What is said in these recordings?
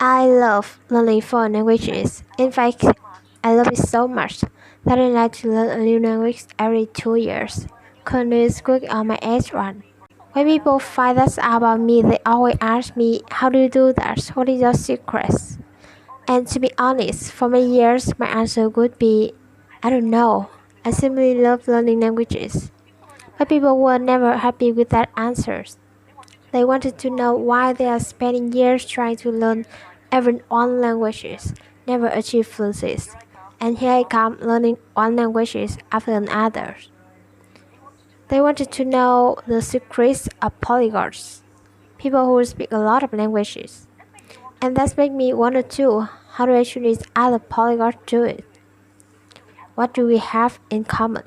I love learning foreign languages. In fact, I love it so much that I like to learn a new language every 2 years. Currently school on my H1. When people find out about me, they always ask me, how do you do that? What is your secrets? And to be honest, for many years, my answer would be, I don't know. I simply love learning languages. But people were never happy with that answer. They wanted to know why they are spending years trying to learn even one languages, never achieve fluency. And here I come learning one language after another. They wanted to know the secrets of polyglots, people who speak a lot of languages. And that made me wonder too, how do actually other polyglots do it? What do we have in common?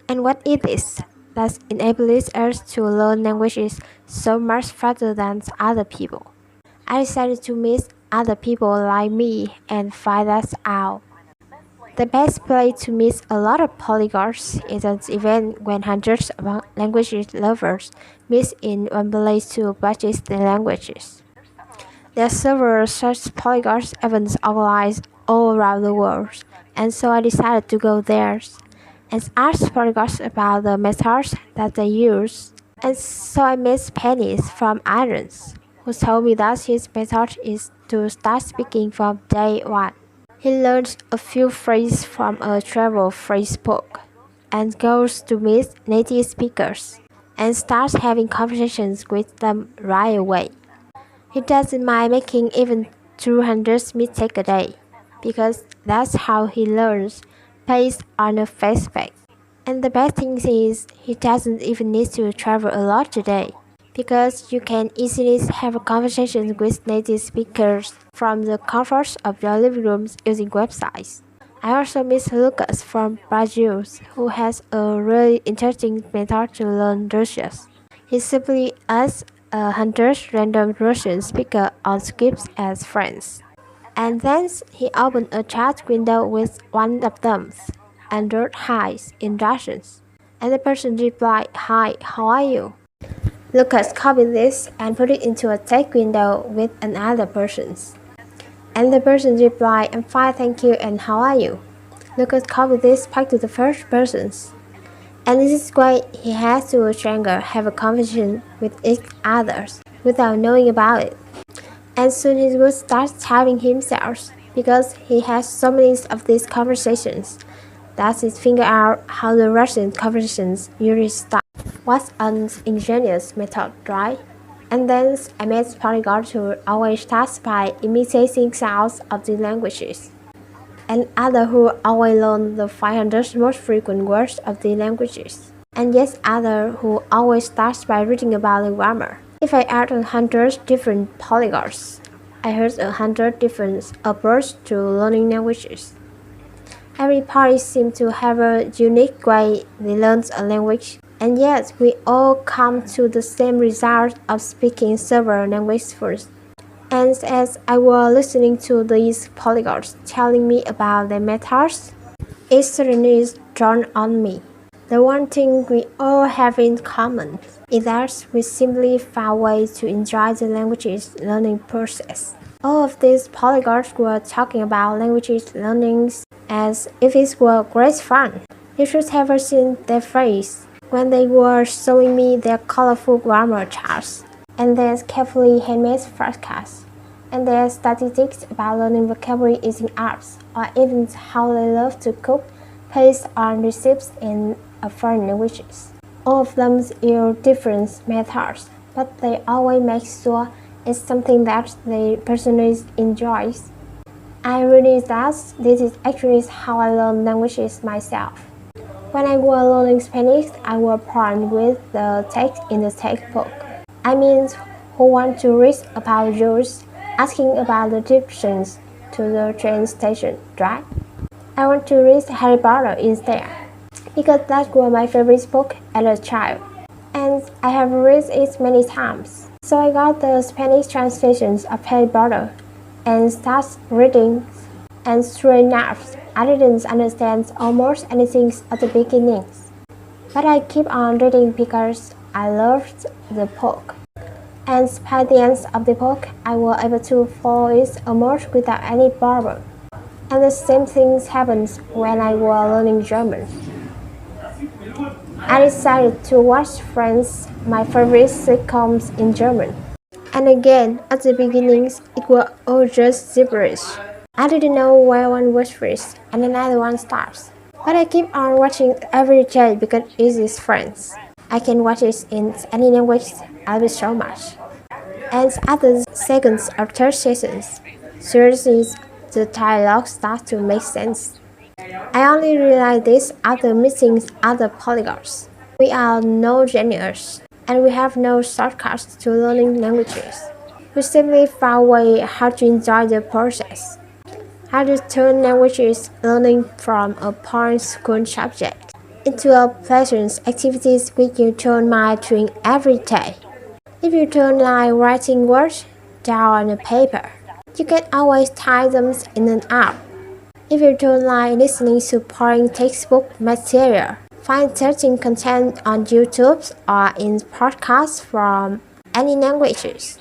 And what is this that enables us to learn languages so much faster than other people? I decided to meet other people like me and find that out. The best place to meet a lot of polyglots is an event when hundreds of language lovers meet in one place to practice their languages. There are several such polyglot events organized all around the world, and so I decided to go there and ask polyglots about the methods that they use. And so I met Penny from Ireland, who told me that his method is to start speaking from day one. He learns a few phrases from a travel phrase book and goes to meet native speakers and starts having conversations with them right away. He doesn't mind making even 200 mistakes a day because that's how he learns, based on a feedback. And the best thing is he doesn't even need to travel a lot today because you can easily have a conversation with native speakers from the comfort of your living rooms using websites. I also miss Lucas from Brazil, who has a really interesting method to learn Russian. He simply asks 100 random Russian speakers on Skype as friends. And then he opened a chat window with one of them and wrote hi in Russian. And the person replied, hi, how are you? Lucas copied this and put it into a text window with another person's. And the person replied, I'm fine, thank you, and how are you? Lucas copied this back to the first person's. And this is why he has to stranger have a conversation with each other without knowing about it. And soon he will start typing himself because he has so many of these conversations that he figure out how the Russian conversations usually start. What an ingenious method, right? And then I met polyglots who always start by imitating sounds of the languages, and others who always learn the 500 most frequent words of the languages, and yet others who always start by reading about the grammar. If I add 100 different polyglots, I heard 100 different approaches to learning languages. Every party seems to have a unique way they learn a language, and yet we all come to the same result of speaking several languages first. And as I was listening to these polyglots telling me about their methods, it suddenly dawned on me. The one thing we all have in common is that we simply found ways to enjoy the languages learning process. All of these polyglots were talking about languages learning as if it were great fun. You should have seen their face when they were showing me their colorful grammar charts and their carefully handmade flashcards and their statistics about learning vocabulary using apps, or even how they love to cook based on recipes in foreign languages. All of them use different methods, but they always make sure it's something that they personally enjoy. I realized that this is actually how I learn languages myself. When I was learning Spanish, I was born with the text in the textbook. I mean, who want to read about rules, asking about the directions to the train station, right? I want to read Harry Potter instead, because that was my favorite book as a child, and I have read it many times. So I got the Spanish translations of Harry Potter and started reading, and sure enough, I didn't understand almost anything at the beginning. But I keep on reading because I loved the book. And by the end of the book, I was able to follow it almost without any problem. And the same thing happens when I was learning German. I decided to watch Friends, my favorite sitcoms in German. And again, at the beginnings, it was all just gibberish. I didn't know where one was first and another one starts. But I keep on watching every day because it is Friends. I can watch it in any language. I love it so much. And after the second or third seasons, seriously, the dialogue starts to make sense. I only realized this after meeting other polygons. We are no genius, and we have no shortcuts to learning languages. We simply found a way how to enjoy the process, how to turn languages learning from a boring school subject into a pleasant activity which you turn mind doing every day. If you don't like writing words down on a paper, you can always type them in an app. If you don't like listening to boring textbook material, find searching content on YouTube or in podcasts from any languages.